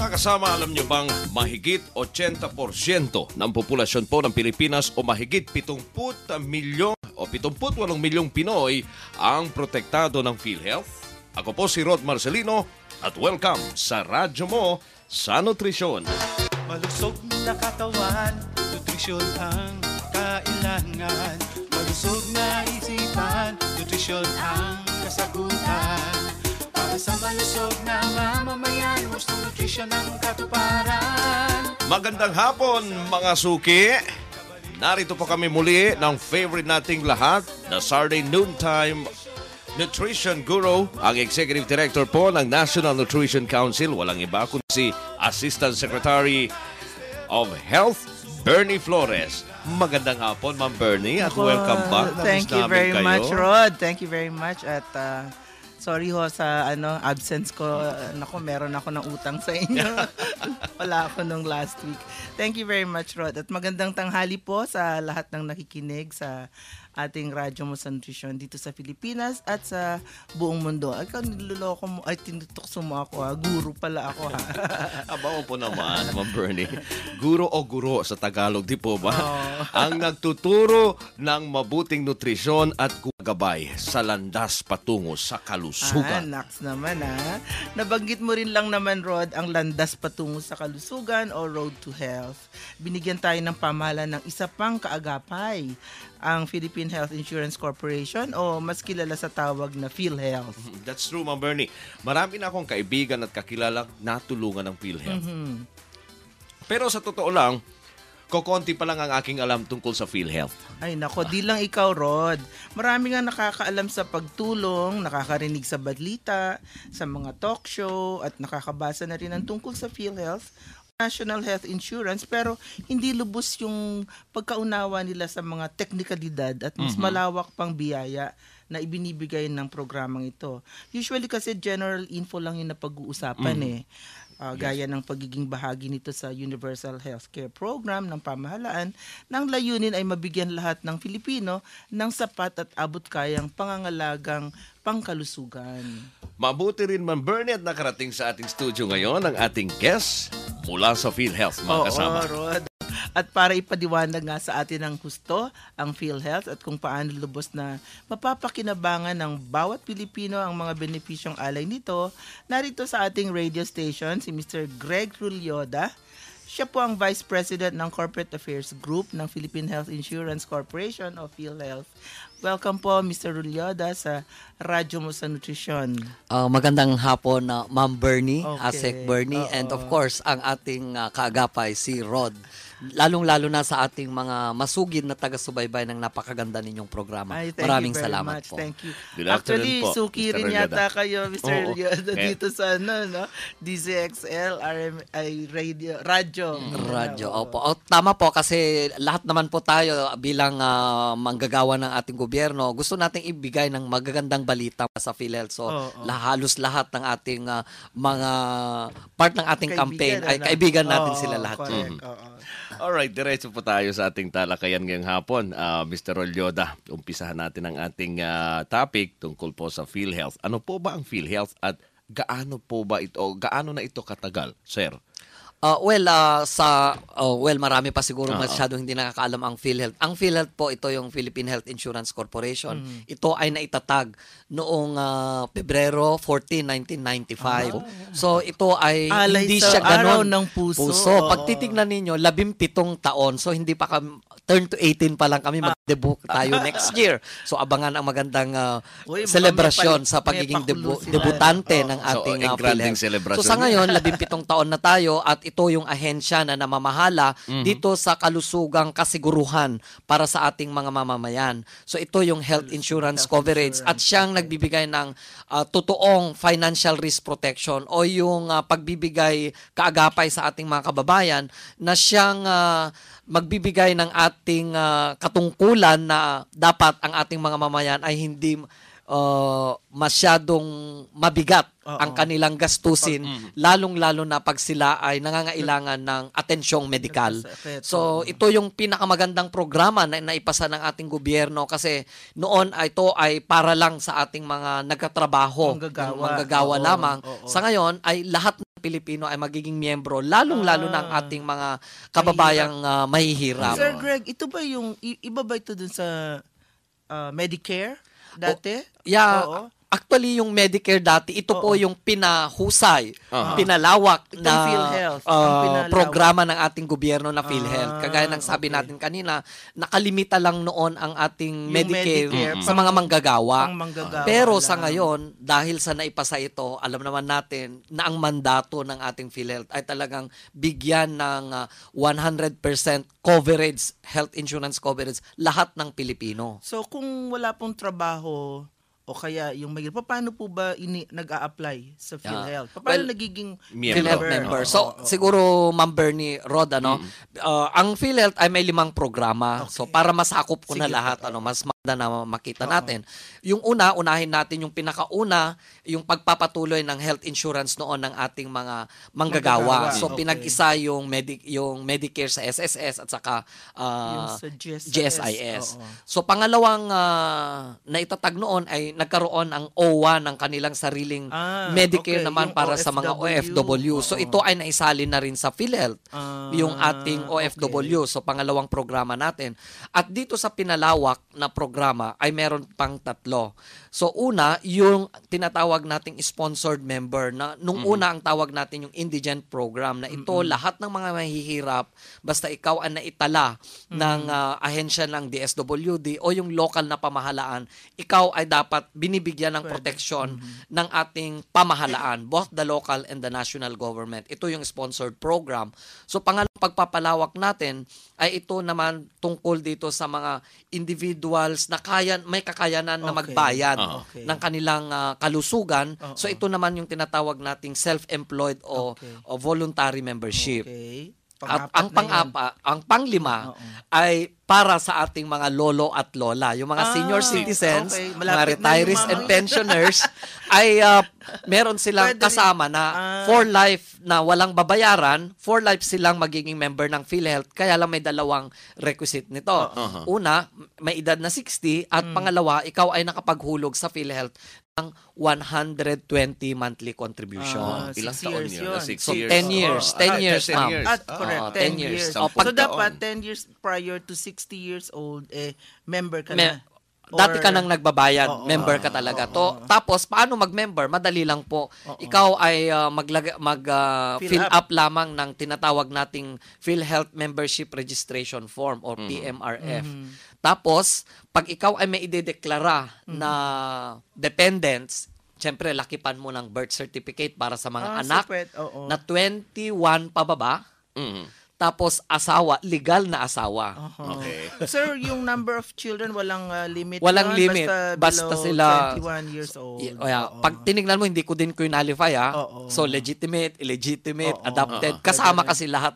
Mga kasama, alam nyo bang mahigit 80% ng populasyon po ng Pilipinas o mahigit 70 milyong o 78 milyong Pinoy ang protektado ng PhilHealth? Ako po si Rod Marcelino at welcome sa radyo mo sa Nutrisyon. Malusog na katawan, nutrisyon ang kailangan. Malusog na isipan, nutrisyon ang kasagutan. Para sa malusog na mamamayan, gusto nutrisyon ang katuparan. Magandang hapon mga suki! Narito po kami muli ng favorite nating lahat, the Saturday Noontime Nutrition Guru, ang Executive Director po ng National Nutrition Council, walang iba kundi si Assistant Secretary of Health, Bernie Flores. Magandang hapon, Ma'am Bernie, at welcome back. Thank you very much, Rod. Thank you very much. At sorry ho sa absence ko. Naku, meron ako ng utang sa inyo. Wala ako nung last week. Thank you very much, Rod. At magandang tanghali po sa lahat ng nakikinig sa ating radyo mo sa nutrisyon dito sa Pilipinas at sa buong mundo. Ay, niloloko mo, ay tinutokso mo ako ha. Guru pala ako ha. Aba po naman, Ma'am Bernie. Guro o guro sa Tagalog, di po ba? Oh. Ang nagtuturo ng mabuting nutrisyon at gabay sa landas patungo sa kalusugan. Naks naman ha. Nabanggit mo rin lang naman, Rod, ang landas patungo sa kalusugan o road to health. Binigyan tayo ng pamahalaan ng isa pang kaagapay, ang Philippine Health Insurance Corporation o mas kilala sa tawag na PhilHealth. That's true, Ma'am Bernie. Marami na akong kaibigan at kakilalang natulungan ng PhilHealth. Pero sa totoo lang, kokonti pa lang ang aking alam tungkol sa PhilHealth. Ay nako, di lang ikaw, Rod. Marami nga nakakaalam sa pagtulong, nakakarinig sa balita, sa mga talk show, at nakakabasa na rin ang tungkol sa PhilHealth, National Health Insurance, pero hindi lubos yung pagkaunawa nila sa mga teknikalidad at mas malawak pang biyaya na ibinibigay ng programang ito. Usually kasi general info lang yung napag-uusapan gaya ng pagiging bahagi nito sa Universal Healthcare Program ng pamahalaan, nang layunin ay mabigyan lahat ng Filipino ng sapat at abot-kayang pangangalagang pangkalusugan. Mabuti rin, Ma'am Bernie, at nakarating sa ating studio ngayon ang ating guest mula sa PhilHealth, mga kasama. Rod. At para ipadiwanag nga sa atin ng husto ang PhilHealth at kung paano lubos na mapapakinabangan ng bawat Pilipino ang mga benepisyong alay nito, narito sa ating radio station si Mr. Greg Rulyoda. Siya po ang Vice President ng Corporate Affairs Group ng Philippine Health Insurance Corporation o PhilHealth. Welcome po, Mr. Rulyoda, sa Radyo mo sa Nutrisyon. Magandang hapon, Ma'am Bernie, Okay. Asek Bernie, and of course, ang ating kaagapay, si Rod. Lalong-lalo na sa ating mga masugid na taga-subaybay ng napakaganda ninyong programa. Maraming salamat po. Thank you. Good afternoon Actually, po, suki Mr. rin Rulyoda. yata kayo, Mr. Rulyoda, Okay. dito sa DZXL, radyo. Radyo, opo. Tama po kasi lahat naman po tayo bilang manggagawa ng ating gobyerno, gusto nating ibigay ng magagandang balita sa PhilHealth. So, halos lahat ng ating mga part ng ating campaign ay kaibigan natin sila lahat. Correct. Alright, diretso po tayo sa ating talakayan ngayong hapon. Mr. Rulyoda, umpisahan natin ang ating topic tungkol po sa PhilHealth. Ano po ba ang PhilHealth at gaano na ito katagal, sir? Marami pa siguro masyadong hindi nakakaalam ang PhilHealth. Ang PhilHealth po, ito yung Philippine Health Insurance Corporation. Ito ay naitatag noong Pebrero 14, 1995. So ito ay hindi siya ganon. Araw ng puso. Pag titignan ninyo, 17 taon. So hindi pa turn to 18 pa lang kami, mag-debut tayo next year. So abangan ang magandang celebration sa pagiging debutante ng ating PhilHealth. So sa ngayon, 17 taon na tayo at ito yung ahensya na namamahala dito sa kalusugang kasiguruhan para sa ating mga mamamayan. So ito yung health insurance coverage at siyang nagbibigay ng totoong financial risk protection o yung pagbibigay kaagapay sa ating mga kababayan na siyang magbibigay ng ating katungkulan na dapat ang ating mga mamamayan ay hindi masyadong mabigat ang kanilang gastusin, lalong-lalo na pag sila ay nangangailangan ng atensyong medikal. So, ito yung pinakamagandang programa na naipasa ng ating gobyerno kasi noon ito ay para lang sa ating mga nagkatrabaho, manggagawa lamang. Sa ngayon ay lahat ng Pilipino ay magiging miyembro, lalong-lalo na ang ating mga kababayang mahihirap. Sir Greg, ito ba yung, iba ba ito dun sa Medicare dati? Yeah. Actually, yung Medicare dati, ito po yung pinahusay, pinalawak Itong na PhilHealth, ang pinalawak. programa ng ating gobyerno na PhilHealth. Kagaya ng sabi natin kanina, nakalimita lang noon ang ating Yung Medicare sa mga manggagawa. Pang manggagawa Pero lang. sa ngayon, dahil sa naipasa ito, alam naman natin na ang mandato ng ating PhilHealth ay talagang bigyan ng 100% coverage, health insurance coverage, lahat ng Pilipino. So kung wala pong trabaho o kaya yung may paano po ba nag-a-apply sa PhilHealth? Paano nagiging PhilHealth member. So, siguro, Ma'am Bernie, Rod, ang PhilHealth ay may 5 programa. So, para masakop ko na lahat, mas maganda na makita natin. Yung unahin natin yung pinakauna, yung pagpapatuloy ng health insurance noon ng ating mga manggagawa. So, pinag-isa yung Medicare sa SSS at saka yung sa GSIS. So, pangalawang naitatag noon ay nagkaroon ang OWA ng kanilang sariling Medicare naman yung para sa mga OFW. So ito ay naisalin na rin sa PhilHealth, yung ating OFW. So pangalawang programa natin. At dito sa pinalawak na programa ay meron pang 3. So una, yung tinatawag nating sponsored member na nung una ang tawag natin yung indigent program na ito lahat ng mga mahihirap basta ikaw ang naitala ng ahensya ng DSWD o yung local na pamahalaan, ikaw ay dapat binibigyan ng proteksyon ng ating pamahalaan, both the local and the national government. Ito yung sponsored program. So pangalawang pagpapalawak natin ay ito naman tungkol dito sa mga individuals na may kakayanan na magbayad ng kanilang kalusugan. So ito naman yung tinatawag nating self-employed o voluntary membership. At ang panglima ay para sa ating mga lolo at lola, yung mga senior citizens, mga retirees and pensioners ay meron silang kasama na for life na walang babayaran, for life silang magiging member ng PhilHealth, kaya lang may 2 requisite nito. Una, may edad na 60 at pangalawa, ikaw ay nakapaghulog sa PhilHealth ng 120 monthly contribution. Ilang taon yun? 6 So, years. 10 years. 10 years, ma'am. Correct, 10 years. So, dapat 10 years prior to 60 years old, member ka na. Dati ka nang nagbabayad, member ka talaga. Tapos, paano mag-member? Madali lang po. Ikaw ay fill up lamang ng tinatawag nating PhilHealth Membership Registration Form or PMRF. Tapos, pag ikaw ay may idedeklara na dependents, siyempre, lakipan mo ng birth certificate para sa mga anak na 21 pababa. Tapos asawa, legal na asawa. Okay. Sir, yung number of children walang limit. Walang limit. Basta sila 21 years old. Pag tinignan mo, hindi ko din qualify So legitimate, illegitimate, adopted, kasama kasi lahat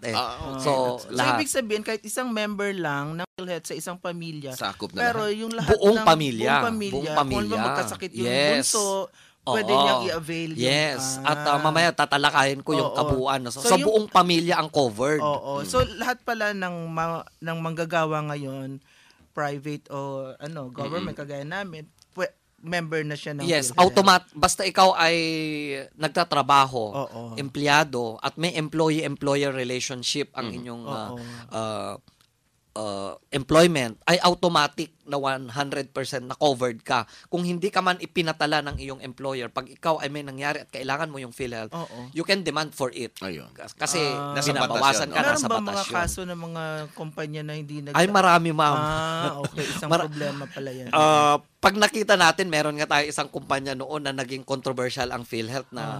So lahat. Ibig sabihin kahit isang member lang ng PhilHealth sa isang pamilya. Sakop na pero lahat. yung lahat buong ng pamilya. Buong pamilya. Kung magkasakit yung bunso, pwede niyang i-avail yung... Yes. At mamaya tatalakayin ko yung kabuuan. So yung, buong pamilya ang covered. So lahat pala ng manggagawa ngayon, private o government kagaya namin, member na siya ng Yes, PhilHealth. basta ikaw ay nagtatrabaho, empleyado, at may employee-employer relationship ang inyong employment, ay automatic na 100% na covered ka. Kung hindi ka man ipinatala ng iyong employer, pag ikaw ay may nangyari at kailangan mo yung PhilHealth, you can demand for it. Ayun. Kasi nasa binabawasan ka, Meron nasa ba batas mga yun. kaso ng mga kumpanya na hindi Ay, marami, ma'am. Okay. Isang problema pala yan. Pag nakita natin, meron nga tayo isang kumpanya noon na naging controversial ang PhilHealth na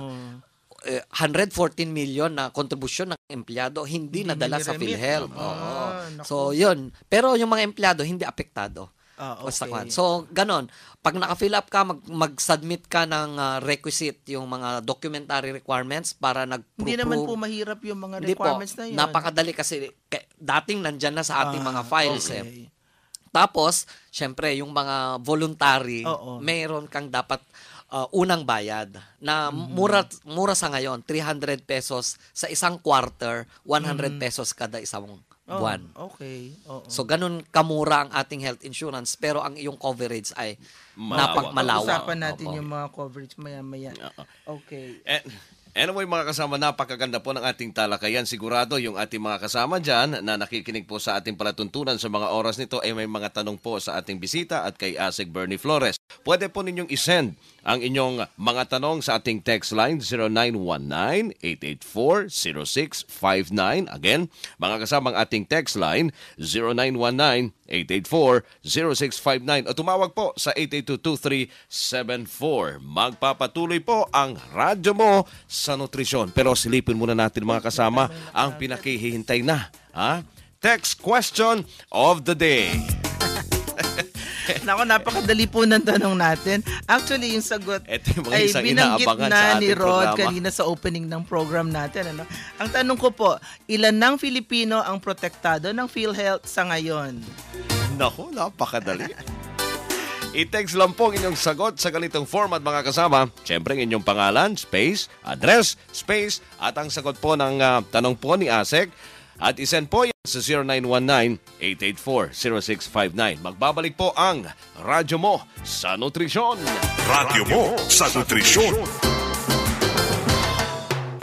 114 million na kontribusyon ng empleyado hindi nadala sa PhilHealth. So, yun. Pero yung mga empleyado hindi apektado. Okay. So, ganon. Pag naka-fill up ka, mag-submit ka ng requisite, yung mga documentary requirements para nag-prove. Hindi naman po mahirap yung mga requirements na yun. Napakadali kasi dating nandyan na sa ating mga files. Tapos, syempre, yung mga voluntary, mayroon kang dapat unang bayad na mura sa ngayon, 300 pesos sa isang quarter, 100 pesos kada isang buwan. Okay. So, ganun kamura ang ating health insurance pero ang iyong coverage ay napagmalawak. Usapan natin yung mga coverage maya-maya. Okay. Anyway mga kasama, napakaganda po ng ating talakayan. Sigurado yung ating mga kasama dyan na nakikinig po sa ating palatuntunan sa mga oras nito ay may mga tanong po sa ating bisita at kay ASEC Bernie Flores. Pwede po ninyong isend ang inyong mga tanong sa ating text line 0919-884-0659. Again, mga kasama ang ating text line 0919-884-0659 o tumawag po sa 882-2374. Magpapatuloy po ang radyo mo sa nutrisyon. Pero silipin muna natin mga kasama ang pinakihihintay na. Text question of the day. Nako, napakadali po ng tanong natin. Actually, yung sagot Ito yung mga ay isang binanggit inaabangan sa na ating ni Rod programa. kanina sa opening ng program natin. Ano? Ang tanong ko po, ilan ng Filipino ang protektado ng PhilHealth sa ngayon? Naku, napakadali. I-text lang po ang inyong sagot sa ganitong format mga kasama. Siyempre ang inyong pangalan, space, address, space, at ang sagot po ng tanong po ni ASEC. At isend po yan sa 0919-884-0659. Magbabalik po ang radyo mo sa nutrisyon. Radyo mo sa nutrisyon.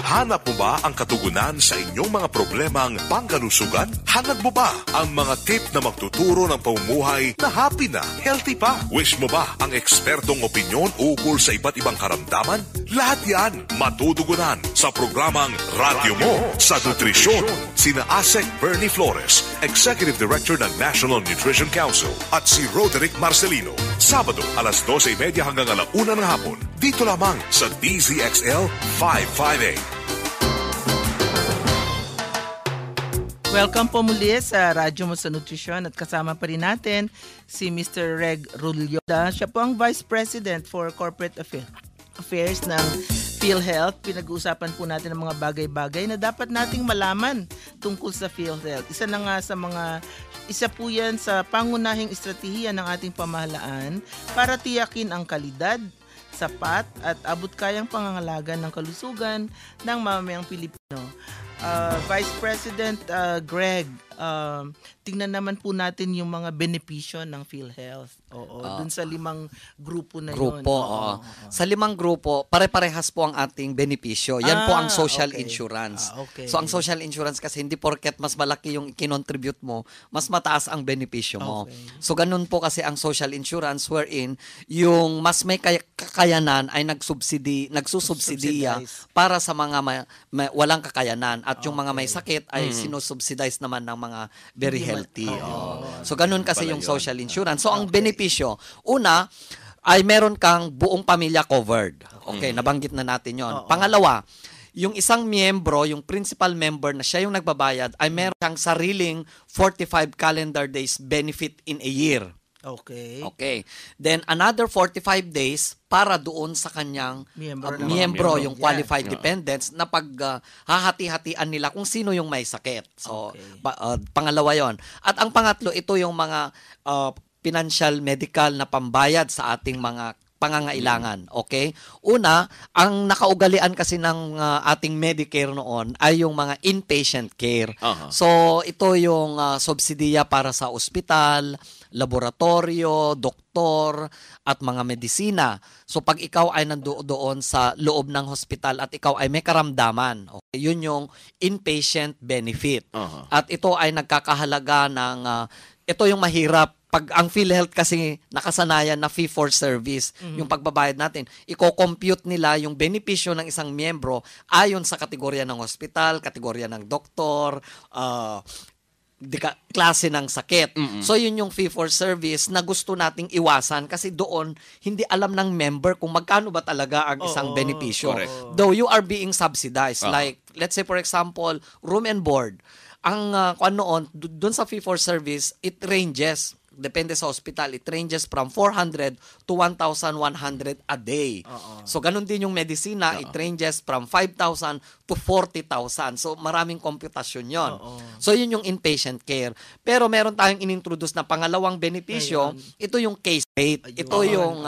Hanap mo ba ang katugunan sa inyong mga problemang pangkalusugan? Hanap mo ba ang mga tip na magtuturo ng pamumuhay na happy na, healthy pa? Wish mo ba ang ekspertong opinyon ukol sa iba't ibang karamdaman? Lahat yan matutugunan sa programang Radyo Mo sa Nutrisyon. Sina ASEC Bernie Flores, Executive Director ng National Nutrition Council, at si Roderick Marcelino. Sabado, alas 12:30 hanggang 1:00 ng hapon. Dito lamang sa DZXL 558. Welcome po muli sa Radyo Mo sa Nutrisyon at kasama pa rin natin si Mr. Reg Rulyoda. Siya po ang Vice President for Corporate Affairs ng PhilHealth. Pinag-uusapan po natin ang mga bagay-bagay na dapat nating malaman tungkol sa PhilHealth. Isa po yan sa pangunahing estratehiya ng ating pamahalaan para tiyakin ang kalidad, sapat at abot kayang pangangalaga ng kalusugan ng mamamayang Pilipino. Vice President Greg, tingnan naman po natin yung mga benepisyo ng PhilHealth. Dun sa 5 grupo na yun. Sa 5 grupo, pare-parehas po ang ating benepisyo. Yan po ang social insurance. Okay. So ang social insurance kasi hindi porket mas malaki yung kinontribute mo, mas mataas ang benepisyo mo. Okay. So ganun po kasi ang social insurance wherein yung mas may kakayanan ay nagsusubsidiya para sa mga walang kakayanan at yung mga may sakit ay sinusubsidize naman ng mga very healthy. So ganun kasi yung social insurance. So ang benepisyo, una ay meron kang buong pamilya covered. Okay, nabanggit na natin yon. Pangalawa, yung isang miyembro, yung principal member na siya yung nagbabayad, ay meron kang sariling 45 calendar days benefit in a year. Okay. Then another 45 days para doon sa kanyang miyembro, yung qualified dependents na hahati-hatian nila kung sino yung may sakit. So pangalawa 'yon. At ang pangatlo, ito yung mga financial medical na pambayad sa ating mga pangangailangan. Okay? Una, ang nakaugalian kasi ng ating Medicare noon ay yung mga inpatient care. So, ito yung subsidiya para sa ospital, laboratorio, doktor, at mga medisina. So, pag ikaw ay nandoon sa loob ng hospital at ikaw ay may karamdaman, okay, yun yung inpatient benefit. At ito ay nagkakahalaga ng, ito yung mahirap. Pag ang PhilHealth kasi nakasanayan na fee for service, yung pagbabayad natin, i-compute nila yung benepisyo ng isang miyembro ayon sa kategorya ng hospital, kategorya ng doktor, klase ng sakit. So yun yung fee for service na gusto nating iwasan kasi doon hindi alam ng member kung magkano ba talaga ang isang benepisyo. Though you are being subsidized. Like, let's say for example, room and board. Ang doon sa fee for service, it ranges. Depende sa hospital, it ranges from 400 to 1,100 a day. So, ganun din yung medisina, it ranges from 5,000 to 40,000. So, maraming komputasyon yon. So, yun yung inpatient care. Pero meron tayong inintroduce na pangalawang benepisyo, ito yung case rate. Ito yung,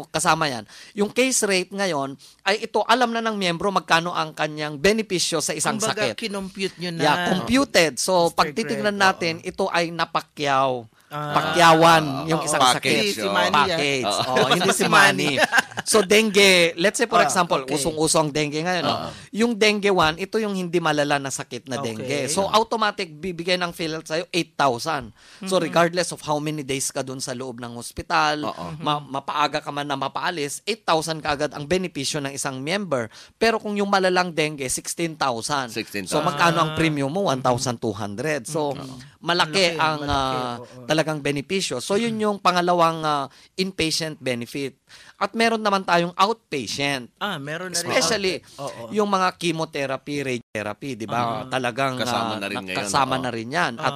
kasama yan. Yung case rate ngayon, ay ito, alam na ng miyembro magkano ang kanyang benepisyo sa isang sakit. Kinompute nyo na. Yeah, computed. So, pag titignan natin, ito ay napakyawan yung isang package, sakit. Si Manny Package. Hindi si Manny. So dengue, let's say for example, okay. usong-uso ang dengue ngayon. No? Yung dengue 1, ito yung hindi malala na sakit na dengue. So automatic bibigay ng PhilHealth sa'yo 8,000. So regardless of how many days ka dun sa loob ng hospital, mapaaga ka man na mapaalis, 8,000 kaagad ang benepisyo ng isang member. Pero kung yung malalang dengue, 16,000. 16,000. So magkano ang premium mo? 1,200. So malaki ang talagang benepisyo. So yun yung pangalawang inpatient benefit. At meron naman tayong outpatient. Meron na rin. Especially yung mga chemotherapy, radiotherapy, di ba? Talagang kasama na rin ngayon. kasama na rin yan. At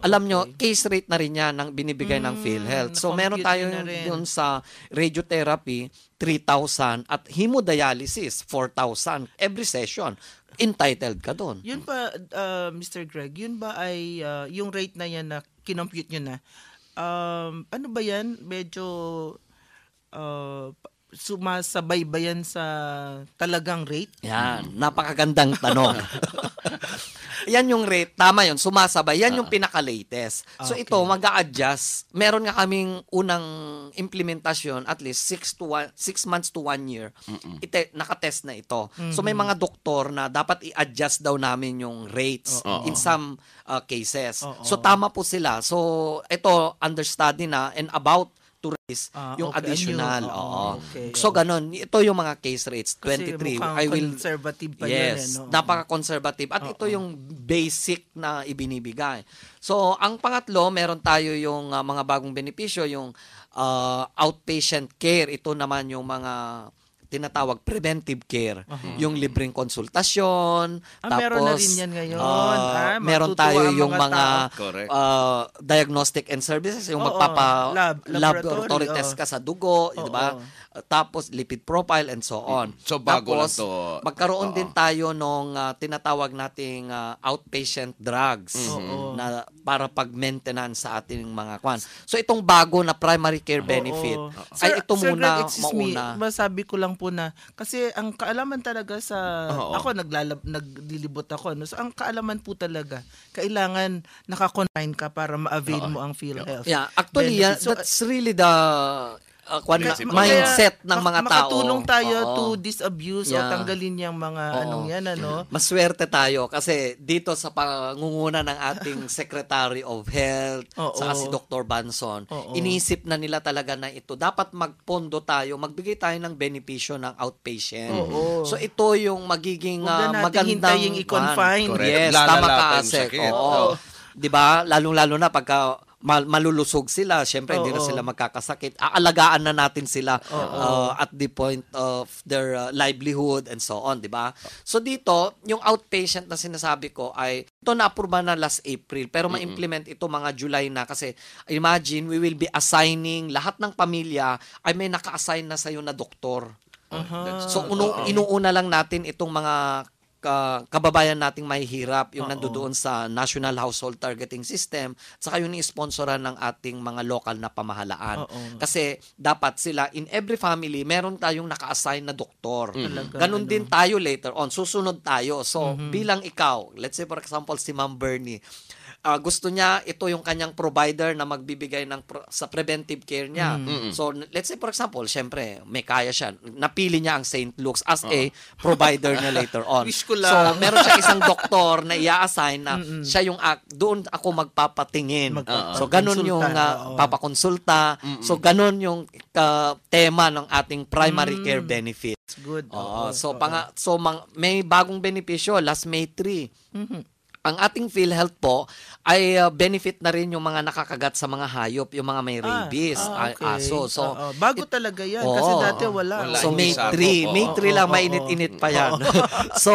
alam nyo, case rate na rin yan ng binibigay ng PhilHealth. So meron tayo yun sa radiotherapy, 3,000 at hemodialysis, 4,000 every session. Entitled ka doon. Yun pa, Mr. Greg, yun ba ay yung rate na yan na kinompute nyo na? Ano ba yan? Medyo sumasabay ba yan sa talagang rate? Yan, napakagandang tanong. Yan yung rate, tama yun, sumasabay. Yan yung pinaka-latest. So ito, mag-a-adjust. Meron nga kaming unang implementasyon, at least 6 months to 1 year. Nakatest na ito. So may mga doktor na dapat i-adjust daw namin yung rates in some cases. So tama po sila. So ito, understudy na and about to raise yung additional. Okay. So ganun, ito yung mga case rates, 23. Kasi conservative pa yes, yun. napaka-conservative. At ito yung basic na ibinibigay. So, ang pangatlo, meron tayo yung mga bagong benepisyo, yung outpatient care. Ito naman yung mga tinatawag preventive care. Yung libreng konsultasyon. Tapos, meron na rin yan ngayon. meron tayo yung mga Correct. diagnostic and services, yung laboratory test ka sa dugo, di ba? Tapos lipid profile and so on. So bago Tapos, lang to. magkaroon din tayo nung tinatawag nating outpatient drugs na para pag-maintenance sa ating mga kwan. So itong bago na primary care benefit ay ito Sir muna Greg, excuse me, mauna. masabi ko lang po na kasi ang kaalaman talaga sa ako naglilibot ako no. So ang kaalaman po talaga kailangan naka-confine ka para ma-avail mo ang PhilHealth. Yeah, actually benefit. So, that's really the mindset ng mga tao. Makatulong tayo to disabuse o tanggalin yung mga anong yan, ano? Maswerte tayo kasi dito sa pangunguna ng ating Secretary of Health, saka si Dr. Banson, iniisip na nila talaga na ito. Dapat magpondo tayo, magbigay tayo ng benepisyo ng outpatient. So ito yung magiging magandang i-confine. Yes, tama ka, Asek. Diba? Lalong-lalo na pagka malulusog sila, syempre hindi na sila magkakasakit. Aalagaan na natin sila at the point of their livelihood and so on, di ba? So dito, yung outpatient na sinasabi ko ay ito na-approve na last April pero ma-implement ito mga July na kasi imagine we will be assigning lahat ng pamilya ay may naka-assign na sa'yo na doktor. So inuuna lang natin itong mga kababayan nating mahihirap yung nandoon sa National Household Targeting System saka yung i-sponsoran ng ating mga local na pamahalaan. Kasi dapat sila, in every family, meron tayong naka-assign na doktor. Ganon din tayo later on. Susunod tayo. So, bilang ikaw, let's say for example, si Ma'am Bernie, gusto niya, ito yung kanyang provider na magbibigay sa preventive care niya. So, let's say for example, syempre, may kaya siya. Napili niya ang St. Luke's as a provider niya later on. Wish ko lang. So, meron siya isang doktor na i-assign na siya yung, doon ako magpapatingin. So, ganun yung papakonsulta. So, ganun yung tema ng ating primary care benefit. Good. May bagong benepisyo, last May 3. Ang ating PhilHealth po ay benefit na rin yung mga nakakagat sa mga hayop, yung mga may rabies, aso. So, bago talaga yan kasi dati wala. So May 3, May 3 lang, mainit-init pa yan. So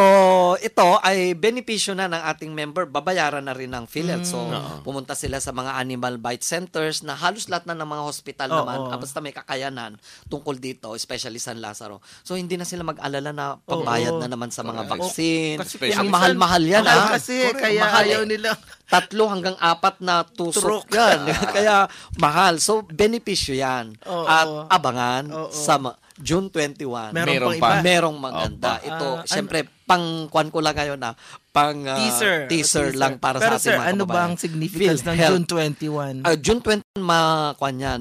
ito ay benepisyo na ng ating member, babayaran na rin ng PhilHealth. So pumunta sila sa mga animal bite centers na halos lahat na ng mga hospital naman, basta may kakayanan tungkol dito, especially San Lazaro. So hindi na sila mag-alala na pambayad na naman sa mga vaccine. Ang mahal-mahal yan. Kasi kaya mahal, ayaw nila. 3 hanggang 4 na tusok yan. Kaya mahal. So, benepisyo yan. At abangan sa June 21. Meron pa iba. Merong maganda. Ito, syempre, pang-kwan ko lang ngayon na, teaser lang para Pero sa ating sir, mga ano kababayan. ba ang significance ng PhilHealth. June 21? June 21, makwan yan.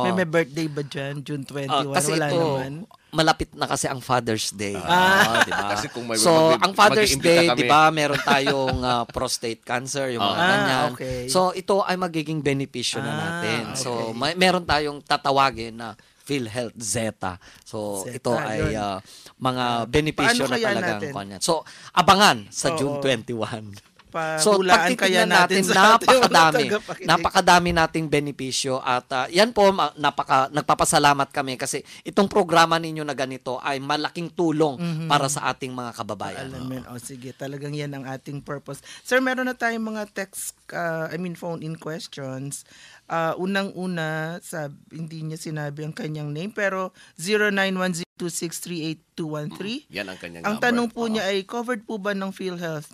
May birthday ba dyan? June 21? Kasi Wala ito, naman. malapit na kasi ang Father's Day. Diba? Kasi kung may So, ang Father's mag-iimbita Day, kami. di ba, meron tayong prostate cancer, yung mga ganyan. Okay. So, ito ay magiging benepisyo na natin. okay. So, meron tayong tatawagin na PhilHealth Zeta. So, Zeta, ito ay yun. mga benepisyo Paano na kaya talagang natin? kanyan. So, abangan sa Oo. June 21. So, Pahulaan kaya pagtitignan natin natin, sa ating mga napakadami. tagapakinig. Napakadami nating benepisyo. At yan po, nagpapasalamat kami kasi itong programa ninyo na ganito ay malaking tulong para sa ating mga kababayan. Alamin. Sige, talagang yan ang ating purpose. Sir, meron na tayong mga phone-in questions. Unang-una, hindi niya sinabi ang kanyang name, pero 091026382213. Yan ang kanyang Ang number. tanong po niya ay, covered po ba ng PhilHealth?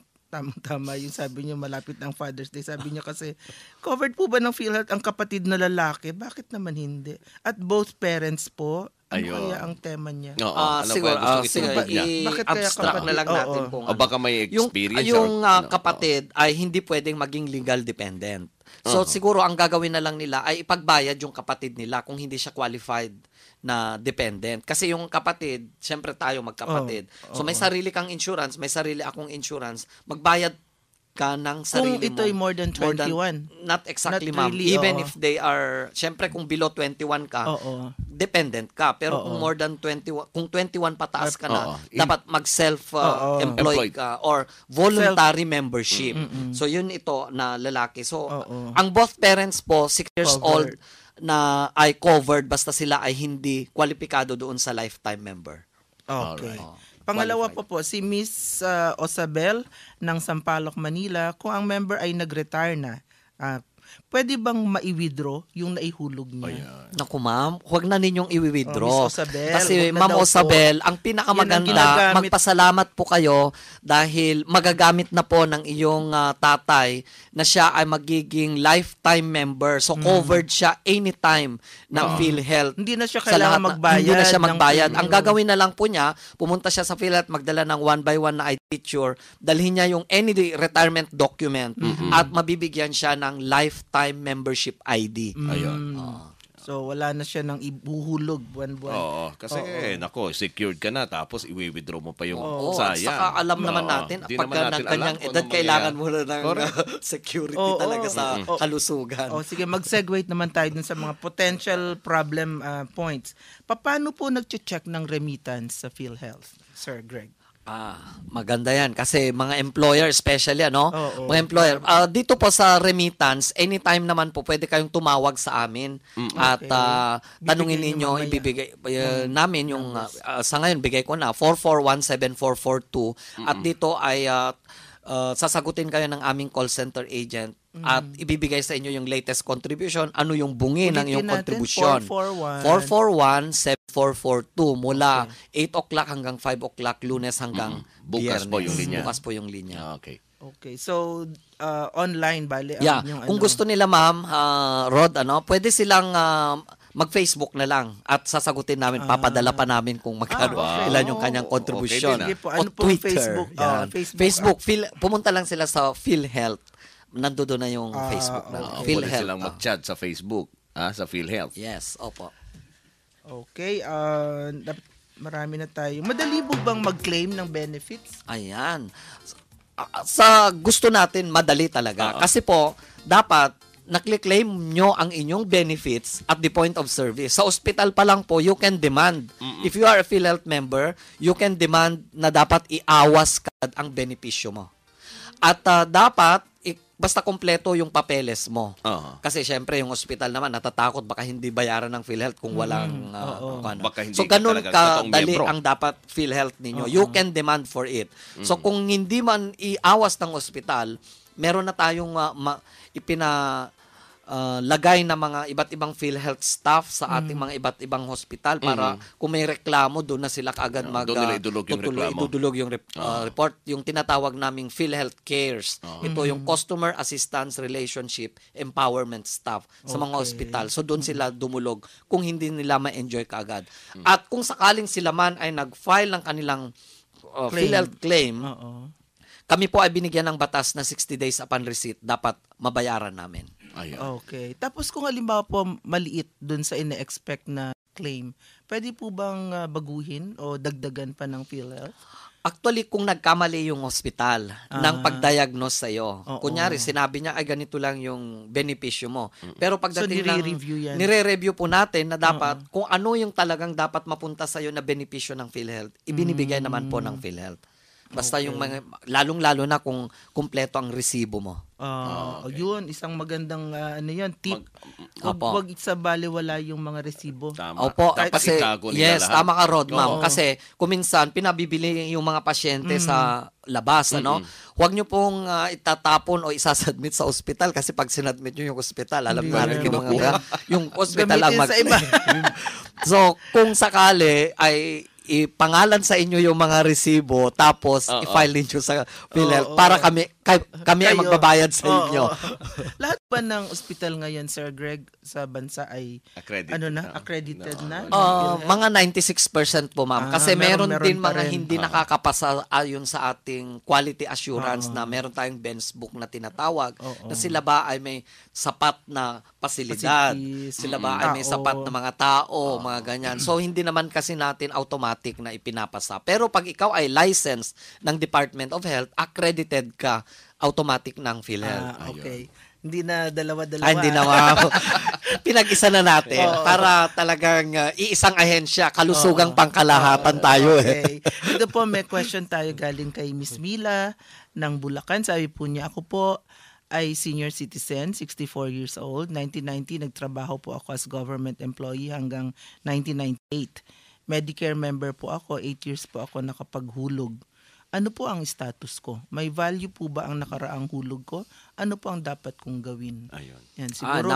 Tama yung sabi niya, malapit ang Father's Day. Sabi niya kasi, covered po ba ng PhilHealth ang kapatid na lalaki? Bakit naman hindi? At both parents po? Ano Ayun. kaya ang tema niya? Oo, ano Siguro, kaya gustong sige, itumbad niya? Bakit kaya i-abstract kapatid? na lang natin Oo. kung O baka may experience. yung or, kapatid ay hindi pwedeng maging legal dependent. So siguro ang gagawin na lang nila ay ipagbayad yung kapatid nila kung hindi siya qualified na dependent. Kasi yung kapatid, syempre tayo magkapatid. So may sarili kang insurance, may sarili akong insurance, magbayad ka ng sarili Kung ito'y mo. more than 21. Not exactly, Not ma'am. really, Even oo. if they are, syempre kung below 21 ka, Oo. dependent ka. Pero Oo. kung more than 21, kung 21 pataas ka na, Oo. dapat mag-self-employed Employed. ka or voluntary membership. So yun ito na lalaki. So Oo. ang both parents po 6 years Covered. old na ay covered basta sila ay hindi kwalipikado doon sa lifetime member. Okay. Alright. Pangalawa Qualified. po si Miss Osabel ng Sampaloc, Manila. Kung ang member ay nag-retire na, pwede bang ma-withdraw yung naihulog niya? Naku ma'am, huwag na ninyong i-withdraw. Miss Osabel, Kasi huwag na Ma'am daw po. Osabel, ang Yan ang pinakamaganda, ginagamit. magpasalamat po kayo dahil magagamit na po ng iyong tatay na siya ay magiging lifetime member. So covered siya anytime ng PhilHealth. Hindi na siya Sa lahat kailangan magbayad. Hindi na siya ng magbayad. Ang premium. gagawin na lang po niya, pumunta siya sa PhilHealth, magdala ng 1x1 na ID picture, dalhin niya yung any retirement document at mabibigyan siya ng lifetime membership ID. Ayun. So wala na siya ng ibuhulog buwan-buwan. Oo, kasi nako, secured ka na tapos i-withdraw mo pa yung At sayang. saka alam naman Oo, natin, di pagka naman natin ng kanyang alam kung edad, anong kailangan mangyayari. mo na ng Correct. security Oo, talaga sa oo. kalusugan. Sige, mag-segue naman tayo dun sa mga potential problem points. Paano po nag-check ng remittance sa PhilHealth, Sir Greg? Maganda yan. Kasi mga employer, especially, Oo. mga employer. Dito po sa remittance, anytime naman po, pwede kayong tumawag sa amin. At tanungin Bibigay niyo ninyo, mamaya. ibibigay namin yung, sa ngayon, bigay ko na, 4417442. At dito ay sasagutin kayo ng aming call center agent at ibibigay sa inyo yung latest contribution, ano yung bungi ng iyong Ulitin natin, kontribusyon. 441-7442 mula 8 o'clock hanggang 5 o'clock, Lunes hanggang Bukas Biyernes. po yung linya. Bukas po yung linya. Okay. Okay, so online bali ang Yeah, inyong kung gusto nila ma'am, Rod, pwede silang mag-Facebook na lang at sasagutin namin, papadala pa namin kung magkano, okay. ilan yung kanyang Okay contribution. din, Sige po, ano O pong Twitter. Facebook? Yan. Facebook. Pumunta lang sila sa PhilHealth. Nandoon na yung Facebook na. Pwede PhilHealth. silang mag-chat sa Facebook, sa PhilHealth. Yes, opo. Okay, marami na tayo. Madali po bang mag-claim ng benefits? Ayan. Sa gusto natin, madali talaga. Kasi po, dapat nakli-claim nyo ang inyong benefits at the point of service. Sa ospital pa lang po, you can demand. If you are a PhilHealth member, you can demand na dapat iawas ka ang benepisyo mo. At dapat, basta kompleto yung papeles mo. Kasi syempre, yung ospital naman, natatakot, baka hindi bayaran ng PhilHealth kung walang ano. Baka hindi So, ka ganun talaga totoong kadali miyembro. ang dapat PhilHealth ninyo. You can demand for it. So, kung hindi man iawas ng ospital, meron na tayong lagay ng mga iba't ibang PhilHealth staff sa ating mga iba't ibang hospital para kung may reklamo, doon na sila kaagad doon nila idulog yung reklamo. idudulog yung report. Yung tinatawag naming PhilHealth Cares. Ito yung Customer Assistance Relationship Empowerment Staff sa mga hospital. So doon sila dumulog kung hindi nila ma-enjoy kaagad. At kung sakaling sila man ay nag-file ng kanilang PhilHealth claim, kami po ay binigyan ng batas na 60 days upon receipt dapat mabayaran namin. Ayun. Okay. Tapos kung halimbawa po maliit dun sa ine-expect na claim, pwede po bang baguhin o dagdagan pa ng PhilHealth? Actually, kung nagkamali yung hospital ng pag-diagnose sa'yo, kunyari, sinabi niya, ay ganito lang yung benepisyo mo. Pero pagdating nire-review yan? Nire-review po natin na dapat, kung ano yung talagang dapat mapunta sa'yo na benepisyo ng PhilHealth, ibinibigay naman po ng PhilHealth. Basta yung mga, lalong-lalo na kung kumpleto ang resibo mo. Yun, isang magandang tip. Huwag sa baliwala yung mga resibo. Tama. Opo, Dapat kasi itago nila lahat. tama ka Rod, ma'am. Kasi kuminsan pinabibili yung mga pasyente sa labas, ano? Huwag nyo pong itatapon o isasubmit sa ospital kasi pag sinadmit nyo yung ospital, alam natin yung mga yung ospital ang Gamitin sa iba. So, kung sakali ay ipangalan sa inyo yung mga resibo tapos i-file ninyo sa PhilHealth para kami ay magbabayad sa inyo. Lahat ba ng ospital ngayon, Sir Greg, sa bansa ay accredited na? Mga 96% po, ma'am. Kasi meron din pa mga rin. hindi nakakapasa ayon sa ating quality assurance na meron tayong bench book na tinatawag na sila ba ay may sapat na pasilidad, sila ba ay may sapat na mga tao, mga ganyan. So hindi naman kasi natin automatic na ipinapasa. Pero pag ikaw ay licensed ng Department of Health, accredited ka automatic ng PhilHealth. Okay. Hindi na dalawa-dalawa. Hindi na, wow. Pinag-isa na natin para talagang iisang ahensya, kalusugang pangkalahatan tayo. Okay. Ito po, may question tayo galing kay Miss Mila ng Bulacan. Sabi po niya, ako po ay senior citizen, 64 years old. 1990, nagtrabaho po ako as government employee hanggang 1998. Medicare member po ako, 8 years po ako nakapaghulog. Ano po ang status ko? May value po ba ang nakaraang hulog ko? Ano po ang dapat kong gawin? Ayun. Yan, siguro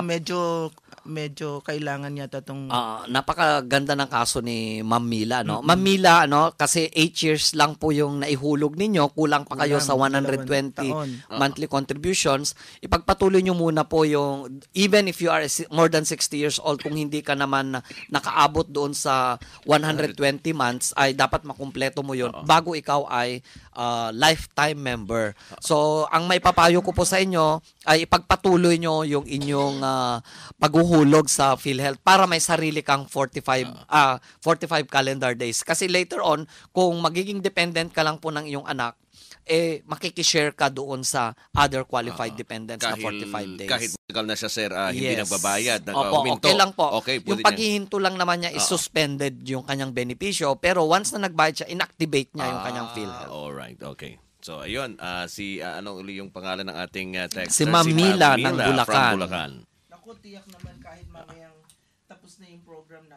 medyo kailangan yata itong... napakaganda ng kaso ni Ma'am Mila, no? Ma'am Mila, kasi 8 years lang po yung naihulog ninyo, kulang pa kayo sa 120 monthly contributions. Ipagpatuloy nyo muna po yung, even if you are more than 60 years old, kung hindi ka naman nakaabot doon sa 120 months, ay dapat makumpleto mo yun bago ikaw ay lifetime member. So, ang may papayo ko po sa inyo ay ipagpatuloy nyo yung inyong paghuhulog sa PhilHealth para may sarili kang 45 calendar days. Kasi later on, kung magiging dependent ka lang po ng iyong anak, makikishare ka doon sa other qualified dependents na 45 days. Kahit matagal na siya, sir, hindi nagbabayad. Okay lang po. Okay, yung paghihinto lang naman niya is suspended yung kanyang benepisyo, pero once na nagbayad siya, inactivate niya yung kanyang PhilHealth. Alright, okay. So, ayun, ano uli yung pangalan ng ating texter? Si Ma'am Mila ng Bulacan. From Bulacan. Naku, tiyak naman kahit mamayang tapos na yung program na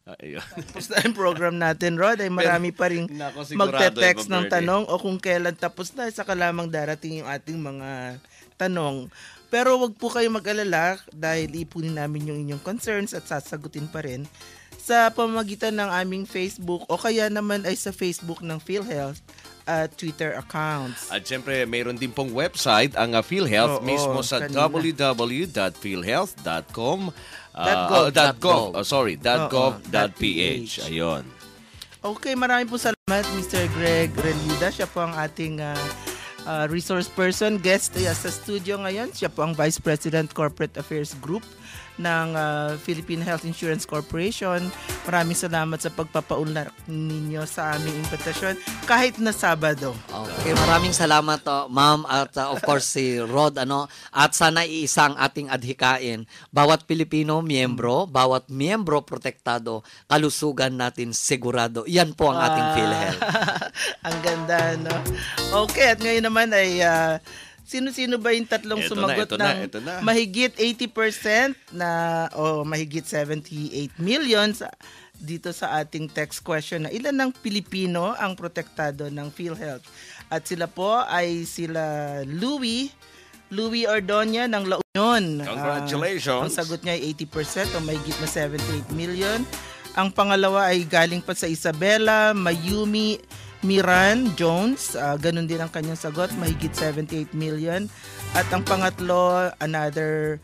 Ayun. tapos na yung program natin, Rod, ay marami pa rin magte-text ng tanong o kung kailan tapos na, saka lamang darating yung ating mga tanong. Pero wag po kayo mag-alala dahil ipunin namin yung inyong concerns at sasagutin pa rin sa pamamagitan ng aming Facebook o kaya naman ay sa Facebook ng PhilHealth at Twitter accounts. At syempre, mayroon din pong website ang PhilHealth mismo sa www.philhealth.com .gov.ph. Ayun. Okay, maraming po salamat Mr. Greg Reluda. Siya po ang ating resource person, guest sa studio ngayon. Siya po ang Vice President Corporate Affairs Group ng Philippine Health Insurance Corporation. Maraming salamat sa pagpapaunlak ninyo sa aming imbitasyon kahit na Sabado. Okay, maraming salamat ma'am at of course si Rod at sana iisang ating adhikain. Bawat Pilipino bawat miyembro protektado, kalusugan natin sigurado. Yan po ang ating PhilHealth. Ang ganda, no? Okay, at ngayon naman ay sino-sino ba yung tatlong sumagot ng mahigit 80% o mahigit 78 million dito sa ating text question na ilan ng Pilipino ang protektado ng PhilHealth? At sila po ay sila Louie Ordoña ng La Union, Yun. Congratulations. Ang sagot niya ay 80% o mahigit na 78 million. Ang pangalawa ay galing pa sa Isabela Mayumi Miran Jones. Ganun din ang kanyang sagot, mahigit 78 million. At ang pangatlo, another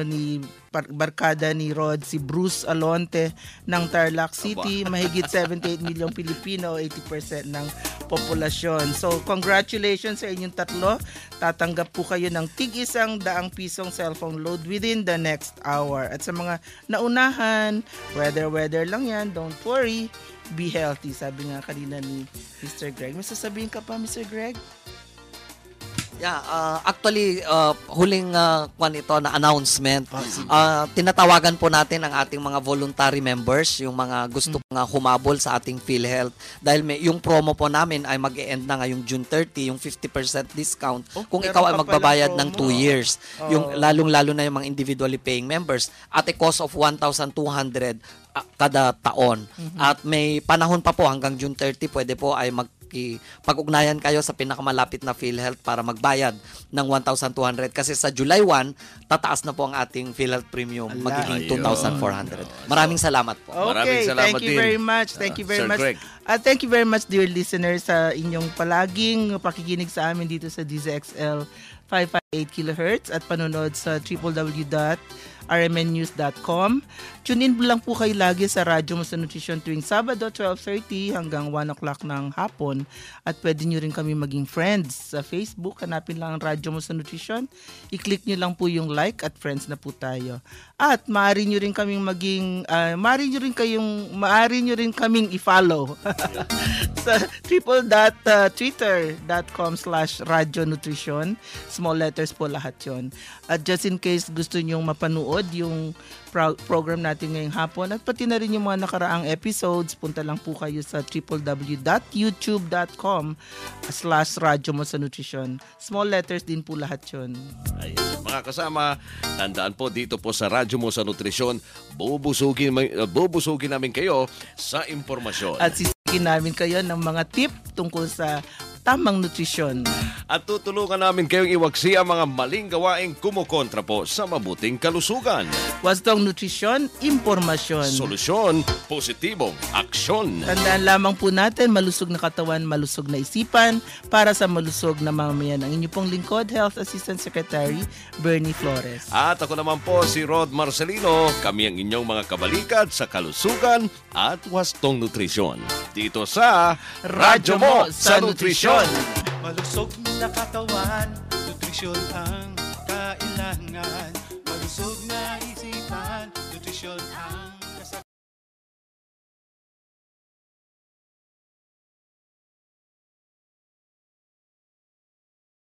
ni barkada ni Rod, si Bruce Alonte ng Tarlac City, mahigit 78 milyong Pilipino, 80% ng populasyon. So, congratulations sa inyong tatlo. Tatanggap po kayo ng tig-100 pisong cellphone load within the next hour. At sa mga naunahan, weather lang yan, don't worry, be healthy. Sabi nga kanina ni Mr. Greg. May sasabihin ka pa, Mr. Greg? Yeah, actually, huling ito na announcement. Tinatawagan po natin ang ating mga voluntary members, yung mga gusto humabol sa ating PhilHealth. Dahil yung promo po namin ay mag-e-end na ngayong June 30, yung 50% discount. Kung ikaw ay magbabayad ng 2 years. Yung lalong-lalo na yung mga individually paying members at a cost of 1,200 kada taon. At may panahon pa po hanggang June 30, pwede po ay pag-ugnayan kayo sa pinakamalapit na PhilHealth para magbayad ng 1,200 kasi sa July 1, tataas na po ang ating PhilHealth premium, magiging 2,400. Maraming salamat po. Okay, thank you very much. Thank you very much. Thank you very much, dear listeners, sa inyong palaging pakikinig sa amin dito sa DZXL 558 kHz at panonood sa www.rmnnews.com. Tune in lang po kayo lagi sa Radyo Mo sa Nutrisyon tuwing Sabado 12:30 hanggang 1 o'clock ng hapon. At pwede nyo rin kami maging friends sa Facebook. Hanapin lang ang Radyo Mo sa Nutrisyon. I-click nyo lang po yung like at friends na po tayo. At maaari nyo rin kaming maaari nyo rin kaming i-follow sa twitter.com/radyonutrition. Small letters po lahat yon. At just in case gusto nyong mapanood yung program natin ngayong hapon at pati na rin yung mga nakaraang episodes, punta lang po kayo sa www.youtube.com/Radyo Mo sa Nutrisyon. Small letters din po lahat yon. Mga kasama, tandaan po dito po sa Radyo Mo sa Nutrisyon, bubusugin namin kayo sa impormasyon. At sisigin namin kayo ng mga tip tungkol sa tamang nutrisyon. At tutulungan namin kayong iwaksi ang mga maling gawaing kumukontra po sa mabuting kalusugan. Wastong nutrisyon, impormasyon. Solusyon, positibong aksyon. Tandaan lamang po natin, malusog na katawan, malusog na isipan, para sa malusog na mamamayan. Ang inyo pong lingkod, Health Assistant Secretary Bernie Flores. At ako naman po si Rod Marcelino. Kami ang inyong mga kabalikat sa kalusugan at wastong nutrisyon. Dito sa Radyo Mo sa Nutrisyon. Malusog na katawan, nutrisyon ang kailangan. Malusog na isipan, nutrisyon ang